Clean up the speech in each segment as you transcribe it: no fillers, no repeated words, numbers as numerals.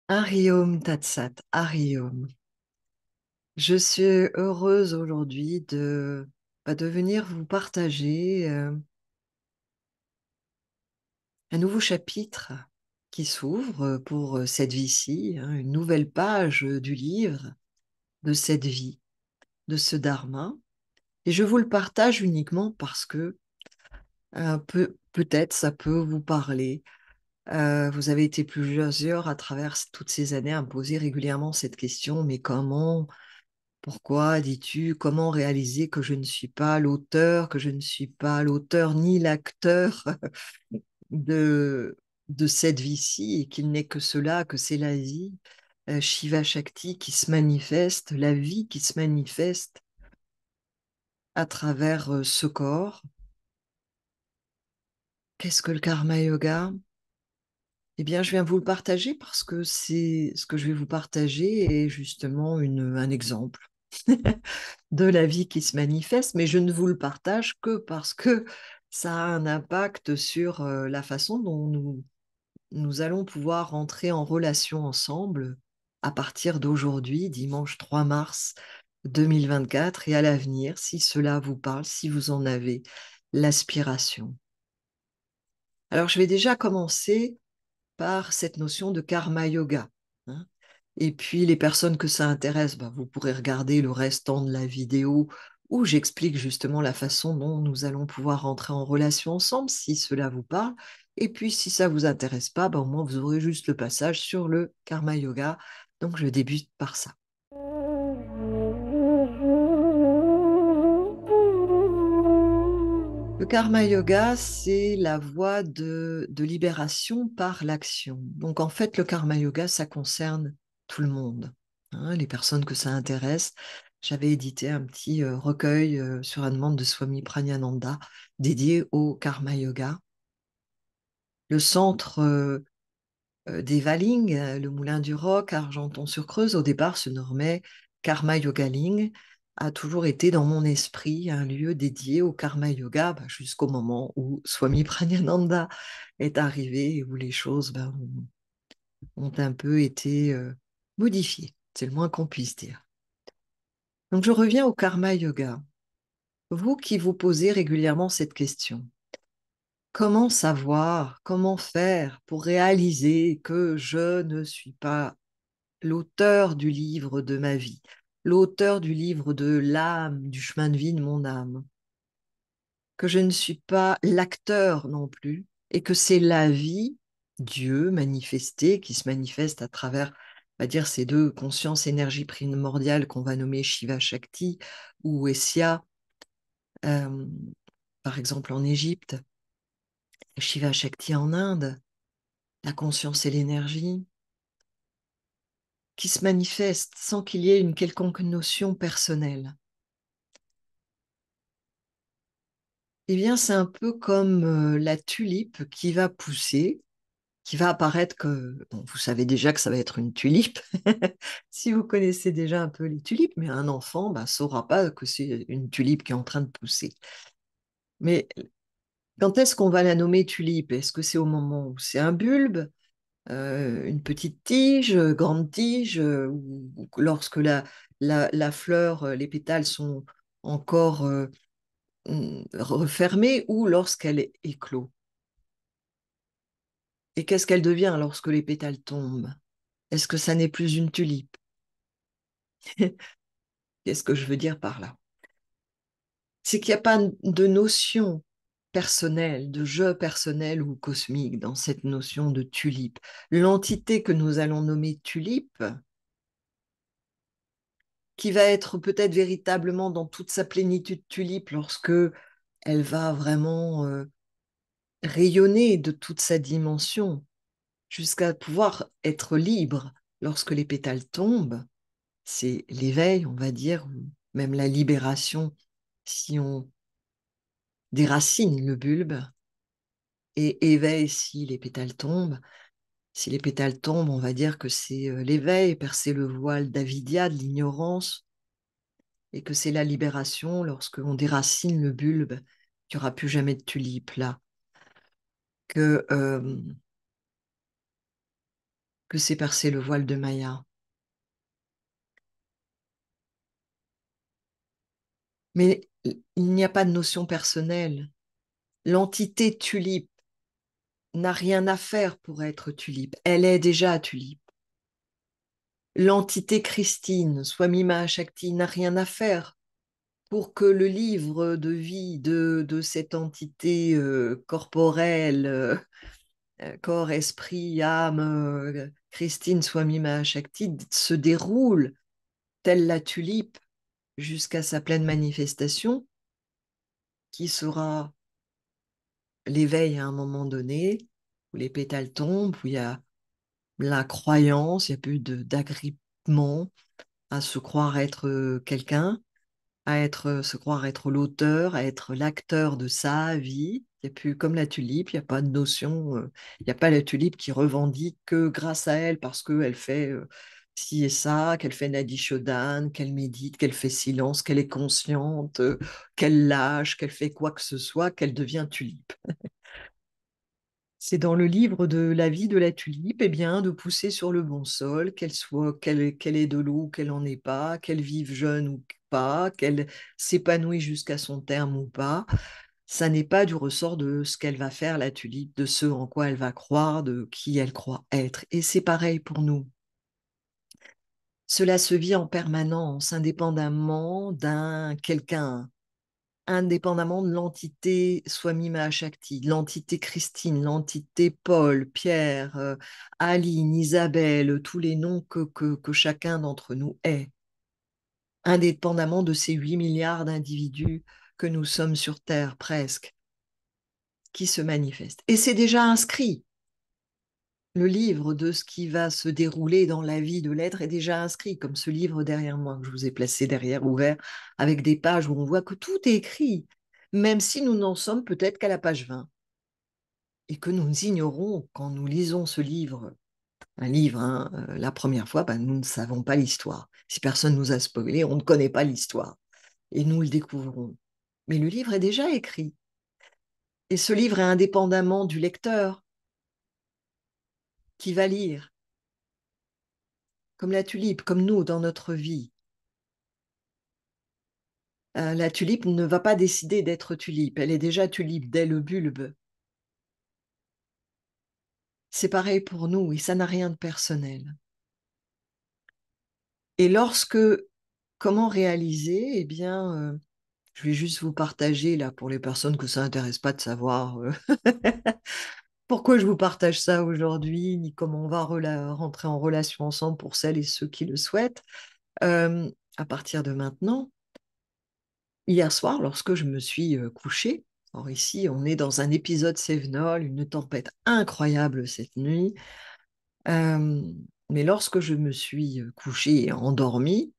Ariom Tatsat, Ariom. Je suis heureuse aujourd'hui de venir vous partager un nouveau chapitre qui s'ouvre pour cette vie-ci, hein, une nouvelle page du livre de cette vie, de ce dharma. Et je vous le partage uniquement parce que peut-être ça peut vous parler. Vous avez été plusieurs à travers toutes ces années à me poser régulièrement cette question, mais pourquoi, dis-tu, comment réaliser que je ne suis pas l'auteur, que je ne suis pas l'auteur ni l'acteur de, de cette vie-ci et qu'il n'est que cela, que c'est la vie, Shiva Shakti qui se manifeste, la vie qui se manifeste à travers ce corps. Qu'est-ce que le karma yoga? Eh bien, je viens vous le partager parce que c'est ce que je vais vous partager est justement un exemple de la vie qui se manifeste, mais je ne vous le partage que parce que ça a un impact sur la façon dont nous allons pouvoir entrer en relation ensemble à partir d'aujourd'hui, dimanche 3 mars 2024, et à l'avenir, si cela vous parle, si vous en avez l'aspiration. Alors, je vais déjà commencer par cette notion de karma yoga, hein. Et puis, les personnes que ça intéresse, bah, vous pourrez regarder le restant de la vidéo où j'explique justement la façon dont nous allons pouvoir rentrer en relation ensemble, si cela vous parle. Et puis, si ça vous intéresse pas, bah, au moins, vous aurez juste le passage sur le karma yoga. Donc, je débute par ça. Le karma yoga, c'est la voie de libération par l'action. Donc, en fait, le karma yoga, ça concerne tout le monde, hein, les personnes que ça intéresse. J'avais édité un petit recueil sur la demande de Swami Pragyananda dédié au karma yoga. Le centre des Valings, le Moulin du Roc, Argenton-sur-Creuse, au départ se nommait Karma Yogaling, a toujours été dans mon esprit un lieu dédié au Karma Yoga, bah, jusqu'au moment où Swami Pragnananda est arrivé et où les choses ont un peu été modifiées. C'est le moins qu'on puisse dire. Donc je reviens au Karma Yoga. Vous qui vous posez régulièrement cette question, comment savoir, comment faire pour réaliser que je ne suis pas l'auteur du livre de ma vie, l'auteur du livre de l'âme, du chemin de vie de mon âme, que je ne suis pas l'acteur non plus, et que c'est la vie, Dieu manifesté, qui se manifeste à travers, on va dire, ces deux consciences énergies primordiales qu'on va nommer Shiva Shakti ou Essia, euh, par exemple en Égypte, Shiva Shakti en Inde, la conscience et l'énergie, qui se manifestent sans qu'il y ait une quelconque notion personnelle. Eh bien, c'est un peu comme la tulipe qui va pousser, qui va apparaître que, bon, vous savez déjà que ça va être une tulipe, si vous connaissez déjà un peu les tulipes, mais un enfant ne saura pas que c'est une tulipe qui est en train de pousser. Mais quand est-ce qu'on va la nommer tulipe? Est-ce que c'est au moment où c'est un bulbe, une petite tige, grande tige, ou lorsque la fleur, les pétales sont encore refermée ou lorsqu'elle éclot. Et qu'est-ce qu'elle devient lorsque les pétales tombent? Est-ce que ça n'est plus une tulipe? Qu'est-ce que je veux dire par là? C'est qu'il n'y a pas de notion personnelle, de jeu personnel ou cosmique dans cette notion de tulipe. L'entité que nous allons nommer tulipe, qui va être peut-être véritablement dans toute sa plénitude tulipe lorsque elle va vraiment rayonner de toute sa dimension, jusqu'à pouvoir être libre lorsque les pétales tombent, c'est l'éveil, on va dire, ou même la libération si on déracine le bulbe, et éveil si les pétales tombent. Si les pétales tombent, on va dire que c'est l'éveil, percer le voile d'avidya, de l'ignorance, et que c'est la libération lorsque on déracine le bulbe, qu'il n'y aura plus jamais de tulipe là. Que que c'est percer le voile de Maya. Mais il n'y a pas de notion personnelle. L'entité tulipe n'a rien à faire pour être tulipe. Elle est déjà tulipe. L'entité Christine, Swami Mahashakti, n'a rien à faire pour que le livre de vie de cette entité corporelle, corps, esprit, âme, Christine Swami Mahashakti, se déroule telle la tulipe jusqu'à sa pleine manifestation, qui sera l'éveil à un moment donné, où les pétales tombent, où il y a la croyance, il n'y a plus d'agrippement à se croire être quelqu'un, à se croire être l'auteur, à être l'acteur de sa vie. Il n'y a plus comme la tulipe, il n'y a pas de notion, il n'y a pas la tulipe qui revendique que grâce à elle, parce qu'elle fait ci et ça, qu'elle fait Nadi Shodhan, qu'elle médite, qu'elle fait silence, qu'elle est consciente, qu'elle lâche, qu'elle fait quoi que ce soit, qu'elle devient tulipe. C'est dans le livre de la vie de la tulipe, eh bien, de pousser sur le bon sol, qu'elle ait de l'eau ou qu'elle n'en ait pas, qu'elle vive jeune ou pas, qu'elle s'épanouisse jusqu'à son terme ou pas. Ça n'est pas du ressort de ce qu'elle va faire, la tulipe, de ce en quoi elle va croire, de qui elle croit être. Et c'est pareil pour nous. Cela se vit en permanence, indépendamment d'un quelqu'un, indépendamment de l'entité Swami Mahashakti, l'entité Christine, l'entité Paul, Pierre, Aline, Isabelle, tous les noms que chacun d'entre nous est, indépendamment de ces 8 milliards d'individus que nous sommes sur Terre presque, qui se manifestent. Et c'est déjà inscrit. Le livre de ce qui va se dérouler dans la vie de l'être est déjà inscrit, comme ce livre derrière moi, que je vous ai placé derrière, ouvert, avec des pages où on voit que tout est écrit, même si nous n'en sommes peut-être qu'à la page 20, et que nous ignorons quand nous lisons ce livre, un livre, hein, la première fois, ben, nous ne savons pas l'histoire. Si personne nous a spoilé, on ne connaît pas l'histoire, et nous le découvrons. Mais le livre est déjà écrit, et ce livre est indépendamment du lecteur qui va lire, comme la tulipe, comme nous dans notre vie. La tulipe ne va pas décider d'être tulipe, elle est déjà tulipe dès le bulbe. C'est pareil pour nous et ça n'a rien de personnel. Et comment réaliser? Eh bien, je vais juste vous partager là pour les personnes que ça n'intéresse pas de savoir pourquoi je vous partage ça aujourd'hui, ni comment on va rentrer en relation ensemble pour celles et ceux qui le souhaitent. À partir de maintenant, hier soir, lorsque je me suis couchée, or ici, on est dans un épisode Cévenol, une tempête incroyable cette nuit, euh, mais lorsque je me suis couchée et endormie,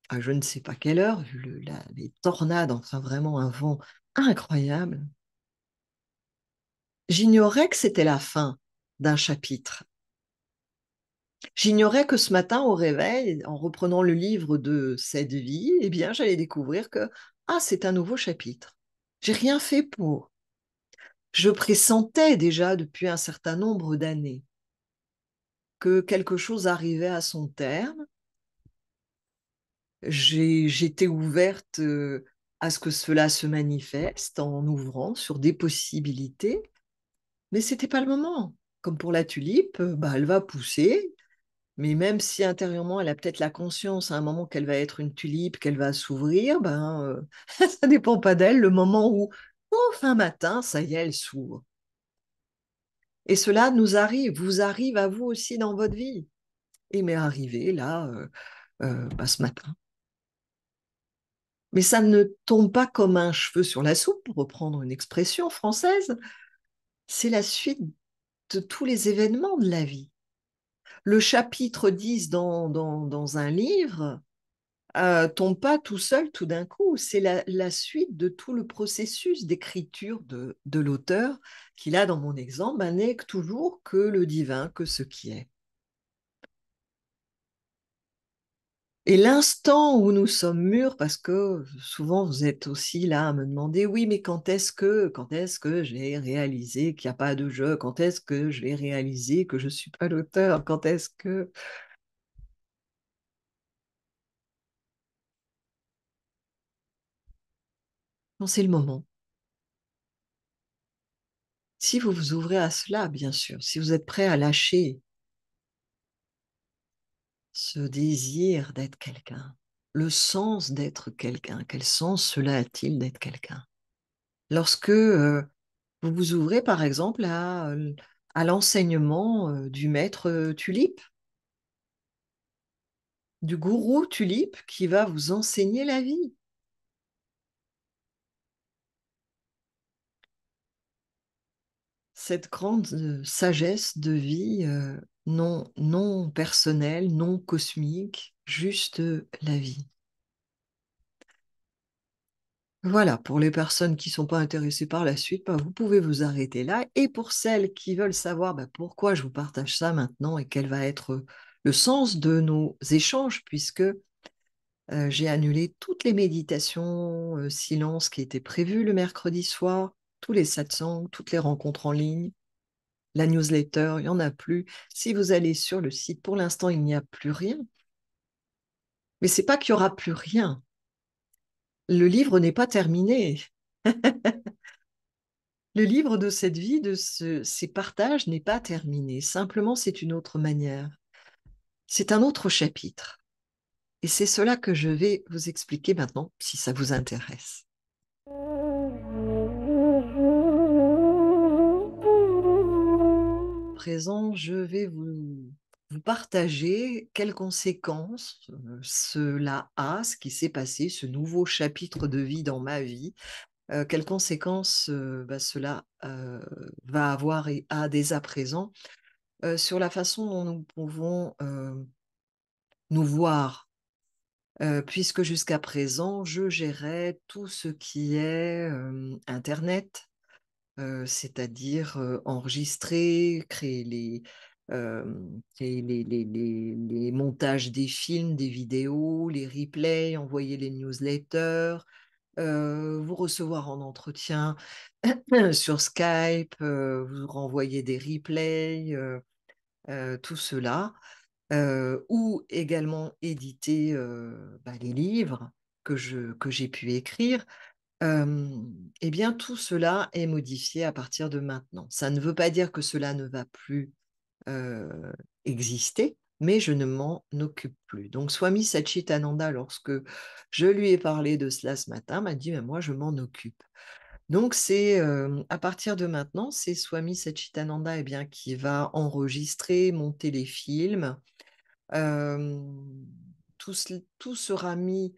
à je ne sais pas quelle heure, vu les tornades, enfin vraiment un vent incroyable, j'ignorais que c'était la fin d'un chapitre. J'ignorais que ce matin, au réveil, en reprenant le livre de cette vie, eh bien, j'allais découvrir que, ah, c'est un nouveau chapitre. J'ai rien fait pour. Je pressentais déjà depuis un certain nombre d'années que quelque chose arrivait à son terme. J'étais ouverte à ce que cela se manifeste en ouvrant sur des possibilités, mais ce n'était pas le moment. Comme pour la tulipe, bah, elle va pousser, mais même si intérieurement elle a peut-être la conscience à un moment qu'elle va être une tulipe, qu'elle va s'ouvrir, ben, ça ne dépend pas d'elle. Le moment où, fin matin, ça y est, elle s'ouvre. Et cela vous arrive à vous aussi dans votre vie. Il m'est arrivé là, bah, ce matin. Mais ça ne tombe pas comme un cheveu sur la soupe, pour reprendre une expression française. C'est la suite de tous les événements de la vie. Le chapitre 10 dans un livre tombe pas tout seul tout d'un coup. C'est la suite de tout le processus d'écriture de l'auteur qui, là, dans mon exemple, n'est toujours que le divin, que ce qui est. Et l'instant où nous sommes mûrs, parce que souvent vous êtes aussi là à me demander, oui, mais quand est-ce que j'ai réalisé qu'il n'y a pas de jeu? Quand est-ce que j'ai réalisé que je ne suis pas l'auteur? Quand est-ce que... Non, c'est le moment. Si vous vous ouvrez à cela, bien sûr, si vous êtes prêt à lâcher ce désir d'être quelqu'un, le sens d'être quelqu'un, quel sens cela a-t-il d'être quelqu'un? Lorsque vous vous ouvrez, par exemple, à l'enseignement du maître Tulipe, du gourou Tulipe qui va vous enseigner la vie. Cette grande sagesse de vie non personnelle, non cosmique, juste la vie. Voilà, pour les personnes qui ne sont pas intéressées par la suite, bah, vous pouvez vous arrêter là. Et pour celles qui veulent savoir bah, pourquoi je vous partage ça maintenant et quel va être le sens de nos échanges, puisque j'ai annulé toutes les méditations silence qui étaient prévues le mercredi soir, tous les satsangs, toutes les rencontres en ligne, la newsletter, il n'y en a plus. Si vous allez sur le site, pour l'instant, il n'y a plus rien. Mais c'est pas qu'il y aura plus rien. Le livre n'est pas terminé. Le livre de cette vie, ces partages n'est pas terminé. Simplement, c'est une autre manière. C'est un autre chapitre. Et c'est cela que je vais vous expliquer maintenant, si ça vous intéresse. À présent, je vais vous partager quelles conséquences cela a, ce qui s'est passé, ce nouveau chapitre de vie dans ma vie, quelles conséquences bah, cela va avoir et a dès à présent sur la façon dont nous pouvons nous voir, puisque jusqu'à présent, je gérais tout ce qui est Internet, c'est-à-dire enregistrer, créer les montages des films, des vidéos, les replays, envoyer les newsletters, vous recevoir en entretien sur Skype, vous renvoyer des replays, tout cela, ou également éditer bah, les livres que j'ai pu écrire. Eh bien, tout cela est modifié à partir de maintenant. Ça ne veut pas dire que cela ne va plus euh, exister, mais je ne m'en occupe plus. Donc, Swami Satchitananda, lorsque je lui ai parlé de cela ce matin, m'a dit, mais moi, je m'en occupe. Donc, c'est à partir de maintenant, c'est Swami Satchitananda eh bien, qui va enregistrer, monter les films. Euh, tout sera mis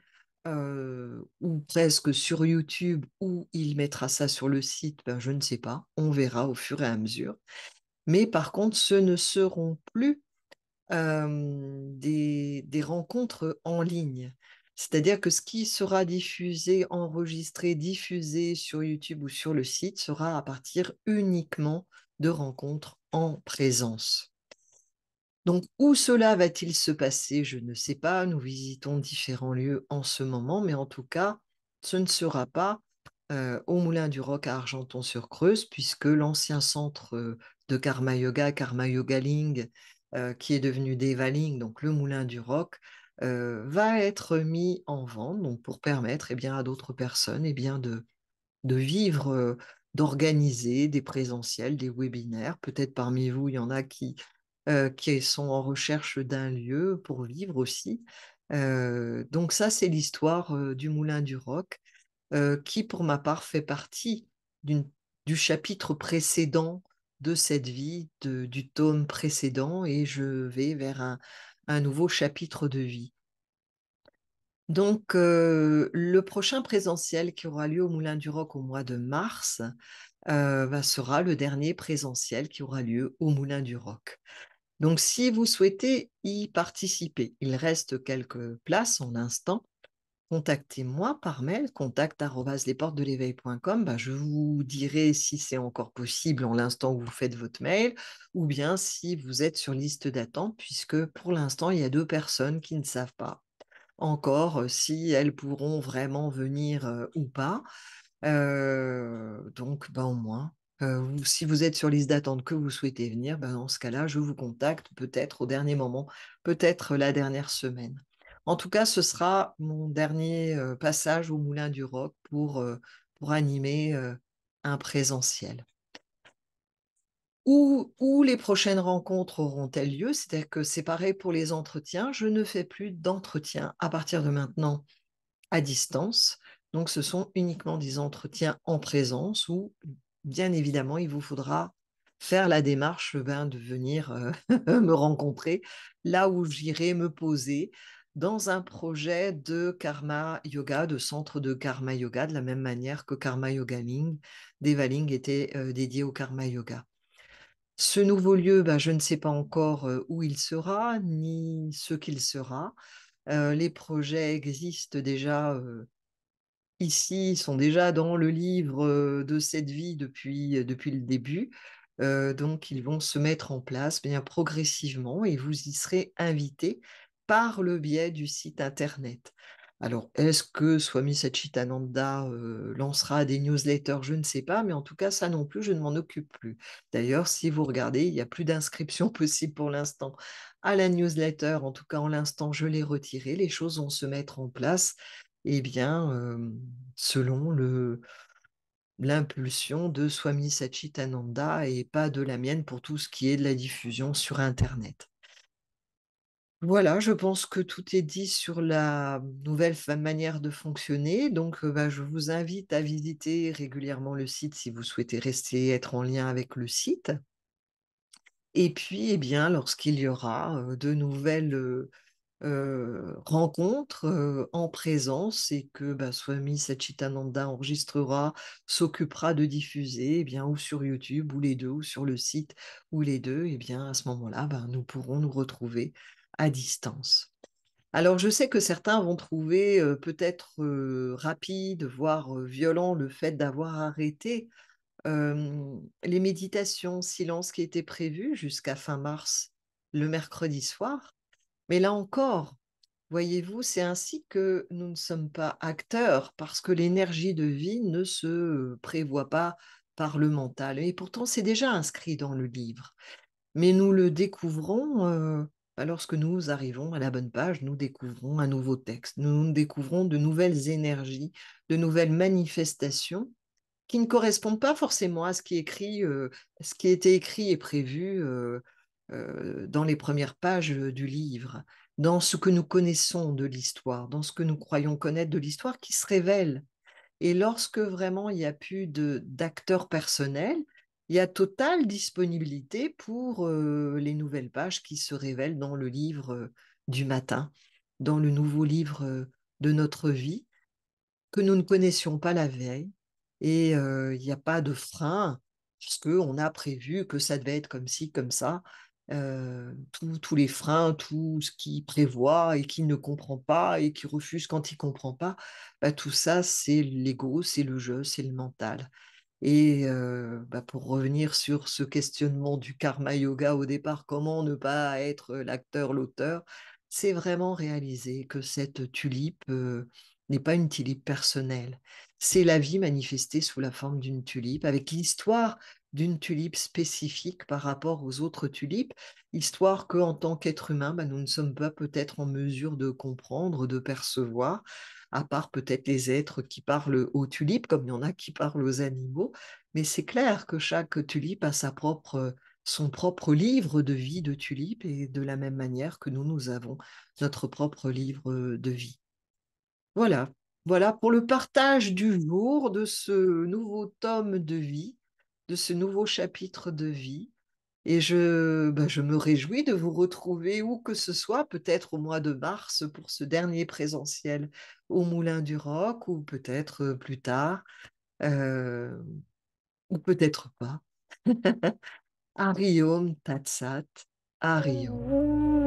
ou presque sur YouTube ou il mettra ça sur le site, ben, je ne sais pas, on verra au fur et à mesure. Mais par contre, ce ne seront plus des rencontres en ligne. C'est-à-dire que ce qui sera diffusé, enregistré, diffusé sur YouTube ou sur le site sera à partir uniquement de rencontres en présence. Donc, où cela va-t-il se passer? Je ne sais pas. Nous visitons différents lieux en ce moment, mais en tout cas, ce ne sera pas au Moulin du Roc à Argenton-sur-Creuse, puisque l'ancien centre de Karma Yoga Ling, qui est devenu Devaling, donc le Moulin du Roc, va être mis en vente, donc pour permettre eh bien, à d'autres personnes eh bien, de vivre, d'organiser des présentiels, des webinaires. Peut-être parmi vous, il y en a qui sont en recherche d'un lieu pour vivre aussi. Donc ça, c'est l'histoire du Moulin du Roc, qui, pour ma part, fait partie d'une- du chapitre précédent de cette vie, du tome précédent, et je vais vers un nouveau chapitre de vie. Donc, le prochain présentiel qui aura lieu au Moulin du Roc au mois de mars sera le dernier présentiel qui aura lieu au Moulin du Roc. Donc, si vous souhaitez y participer, il reste quelques places en l'instant. Contactez-moi par mail, contact@lesportesdel'éveil.com. Je vous dirai si c'est encore possible en l'instant où vous faites votre mail, ou bien si vous êtes sur liste d'attente, puisque pour l'instant, il y a 2 personnes qui ne savent pas. encore si elles pourront vraiment venir ou pas. Donc, ben, au moins, si vous êtes sur liste d'attente que vous souhaitez venir, ben, dans ce cas-là, je vous contacte peut-être au dernier moment, peut-être la dernière semaine. En tout cas, ce sera mon dernier passage au Moulin du Roc pour animer un présentiel. Où les prochaines rencontres auront-elles lieu? C'est-à-dire que c'est pareil pour les entretiens. Je ne fais plus d'entretiens à partir de maintenant à distance. Donc, ce sont uniquement des entretiens en présence où, bien évidemment, il vous faudra faire la démarche de venir me rencontrer là où j'irai me poser dans un projet de karma yoga, de centre de karma yoga, de la même manière que Karma Yoga Ling, Devaling était dédié au karma yoga. Ce nouveau lieu, je ne sais pas encore où il sera, ni ce qu'il sera. Les projets existent déjà ici, sont déjà dans le livre de cette vie depuis le début. Donc, ils vont se mettre en place bien progressivement et vous y serez invité par le biais du site internet. Alors, est-ce que Swami Satchitananda lancera des newsletters? Je ne sais pas, mais en tout cas, ça non plus, je ne m'en occupe plus. D'ailleurs, si vous regardez, il n'y a plus d'inscription possible pour l'instant à la newsletter. En tout cas, en l'instant, je l'ai retirée. Les choses vont se mettre en place eh bien, selon l'impulsion de Swami Satchitananda et pas de la mienne pour tout ce qui est de la diffusion sur Internet. Voilà, je pense que tout est dit sur la nouvelle manière de fonctionner. Donc, je vous invite à visiter régulièrement le site si vous souhaitez rester, être en lien avec le site. Et puis, eh bien, lorsqu'il y aura de nouvelles rencontre en présence et que Swami Satchitananda enregistrera, s'occupera de diffuser, eh bien, ou sur YouTube, ou les deux, ou sur le site, ou les deux, eh bien, à ce moment-là, nous pourrons nous retrouver à distance. Alors, je sais que certains vont trouver peut-être rapide, voire violent le fait d'avoir arrêté les méditations silence qui étaient prévues jusqu'à fin mars, le mercredi soir. Mais là encore, voyez-vous, c'est ainsi que nous ne sommes pas acteurs parce que l'énergie de vie ne se prévoit pas par le mental. Et pourtant, c'est déjà inscrit dans le livre. Mais nous le découvrons lorsque nous arrivons à la bonne page, nous découvrons un nouveau texte, nous découvrons de nouvelles énergies, de nouvelles manifestations qui ne correspondent pas forcément à ce qui est écrit, ce qui était écrit et prévu dans les premières pages du livre, dans ce que nous connaissons de l'histoire, dans ce que nous croyons connaître de l'histoire qui se révèle. Et lorsque vraiment il n'y a plus d'acteurs personnels, il y a totale disponibilité pour les nouvelles pages qui se révèlent dans le livre du matin, dans le nouveau livre de notre vie que nous ne connaissions pas la veille et il n'y a pas de frein puisqu'on a prévu que ça devait être comme ci, comme ça. Tous les freins, tout ce qui prévoit et qui ne comprend pas et qui refuse quand il ne comprend pas, tout ça, c'est l'ego, c'est le jeu, c'est le mental. Et pour revenir sur ce questionnement du karma yoga au départ, comment ne pas être l'acteur, l'auteur, c'est vraiment réaliser que cette tulipe n'est pas une tulipe personnelle. C'est la vie manifestée sous la forme d'une tulipe, avec l'histoire d'une tulipe spécifique par rapport aux autres tulipes, histoire qu'en tant qu'être humain, nous ne sommes pas peut-être en mesure de comprendre, de percevoir, à part peut-être les êtres qui parlent aux tulipes, comme il y en a qui parlent aux animaux, mais c'est clair que chaque tulipe a son propre livre de vie de tulipe et de la même manière que nous avons notre propre livre de vie. Voilà, voilà pour le partage du jour de ce nouveau tome de vie, de ce nouveau chapitre de vie. Et je me réjouis de vous retrouver où que ce soit, peut-être au mois de mars pour ce dernier présentiel au Moulin du Roc, ou peut-être plus tard, euh, ou peut-être pas. Ariom Tatsat, Ariom.